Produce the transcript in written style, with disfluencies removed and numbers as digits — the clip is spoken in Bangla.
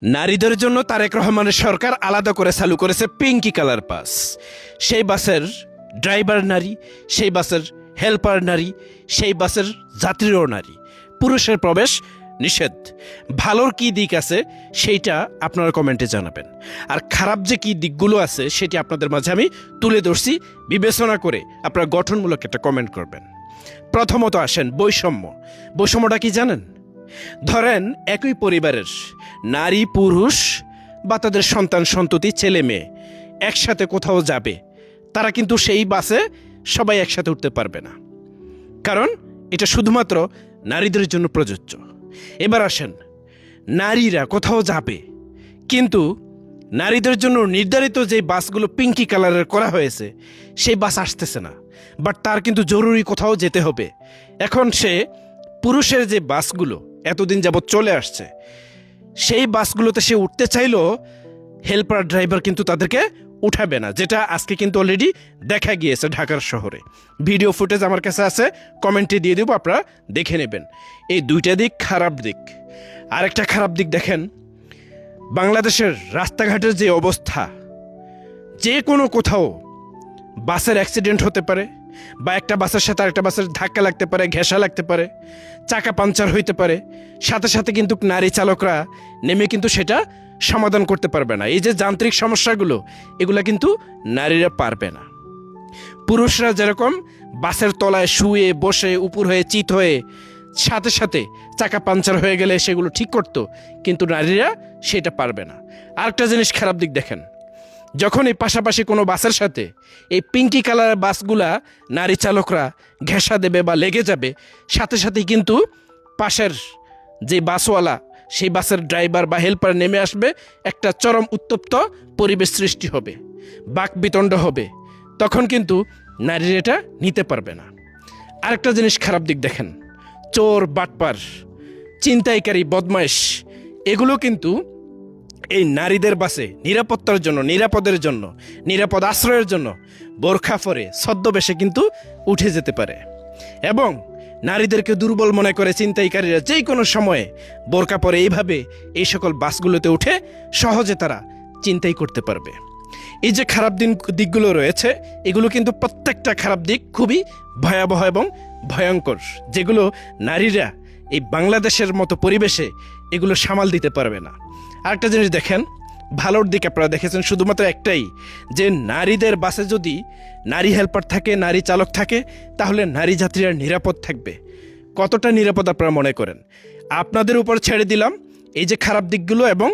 নারীদের জন্য তারেক রহমানের সরকার আলাদা করে চালু করেছে পিঙ্কি কালার পাস। সেই বাসের ড্রাইভার নারী, সেই বাসের হেল্পার নারী, সেই বাসের যাত্রীও নারী। পুরুষের প্রবেশ নিষেধ। ভালোর কি দিক আছে সেইটা আপনারা কমেন্টে জানাবেন, আর খারাপ যে কি দিকগুলো আছে সেটি আপনাদের মাঝে আমি তুলে ধরছি। বিবেচনা করে আপনারা গঠনমূলক একটা কমেন্ট করবেন। প্রথমত আসেন বৈষম্য। বৈষম্যটা কি জানেন? ধরেন একই পরিবারের নারী পুরুষ বা তাদের সন্তান সন্ততি ছেলে মেয়ে একসাথে কোথাও যাবে, তারা কিন্তু সেই বাসে সবাই একসাথে উঠতে পারবে না, কারণ এটা শুধুমাত্র নারীদের জন্য প্রযোজ্য। এবার আসেন, নারীরা কোথাও যাবে কিন্তু নারীদের জন্য নির্ধারিত যে বাসগুলো পিঙ্কি কালারের করা হয়েছে সেই বাস আসতেছে না, বাট তার কিন্তু জরুরি কোথাও যেতে হবে। এখন সে পুরুষের যে বাসগুলো এতদিন যাবৎ চলে আসছে সেই বাসগুলোতে সে উঠতে চাইলেও হেল্পার ড্রাইভার কিন্তু তাদেরকে উঠাবে না, যেটা আজকে কিন্তু অলরেডি দেখা গিয়েছে ঢাকার শহরে। ভিডিও ফুটেজ আমার কাছে আছে, কমেন্টে দিয়ে দেবো, আপনারা দেখে নেবেন। এই দুইটা দিক খারাপ দিক। আরেকটা খারাপ দিক দেখেন, বাংলাদেশের রাস্তাঘাটের যে অবস্থা, যে কোনো কোথাও বাসের অ্যাক্সিডেন্ট হতে পারে, বা একটা বাসের সাথে আরেকটা বাসের ধাক্কা লাগতে পারে, ঘেঁষা লাগতে পারে, চাকা পাঞ্চার হইতে পারে। সাথে সাথে কিন্তু নারী চালকরা নেমে কিন্তু সেটা সমাধান করতে পারবে না। এই যে যান্ত্রিক সমস্যাগুলো, এগুলো কিন্তু নারীরা পারবে না। পুরুষরা যেরকম বাসের তলায় শুয়ে বসে উপর হয়ে চিত হয়ে সাথে সাথে চাকা পাঞ্চার হয়ে গেলে সেগুলো ঠিক করতো, কিন্তু নারীরা সেটা পারবে না। আরেকটা জিনিস খারাপ দিক দেখেন, যখন এই পাশাপাশি কোনো বাসের সাথে এই পিঙ্কি কালারের বাসগুলা নারী চালকরা ঘেঁষা দেবে বা লেগে যাবে, সাথে সাথেই কিন্তু পাশের যে বাসওয়ালা সেই বাসের ড্রাইভার বা হেল্পার নেমে আসবে, একটা চরম উত্তপ্ত পরিবেশ সৃষ্টি হবে, বাকবিতণ্ড হবে। তখন কিন্তু নারীরা এটা নিতে পারবে না। আরেকটা জিনিস খারাপ দিক দেখেন, চোর বাটপার ছিনতাইকারী বদমাইশ এগুলো কিন্তু এই নারীদের বাসে নিরাপত্তার জন্য, নিরাপদ আশ্রয়ের জন্য বোরখা পরে ছদ্মবেশে কিন্তু উঠে যেতে পারে, এবং নারীদেরকে দুর্বল মনে করে ছিনতাইকারীরা যেই কোনো সময়ে বোরকা পরে এইভাবে এই সকল বাসগুলোতে উঠে সহজে তারা ছিনতাই করতে পারবে। এই যে খারাপ দিকগুলো রয়েছে, এগুলো কিন্তু প্রত্যেকটা খারাপ দিক খুবই ভয়াবহ এবং ভয়ঙ্কর, যেগুলো নারীরা এই বাংলাদেশের মতো পরিবেশে এগুলো সামাল দিতে পারবে না। আরেকটা জিনিস দেখেন, ভালোর দিক আপনারা দেখেছেন শুধুমাত্র একটাই, যে নারীদের বাসে যদি নারী হেল্পার থাকে, নারী চালক থাকে, তাহলে নারী যাত্রীরা নিরাপদ থাকবে। কতটা নিরাপদ আপনারা মনে করেন? আপনাদের উপর ছেড়ে দিলাম এই যে খারাপ দিকগুলো এবং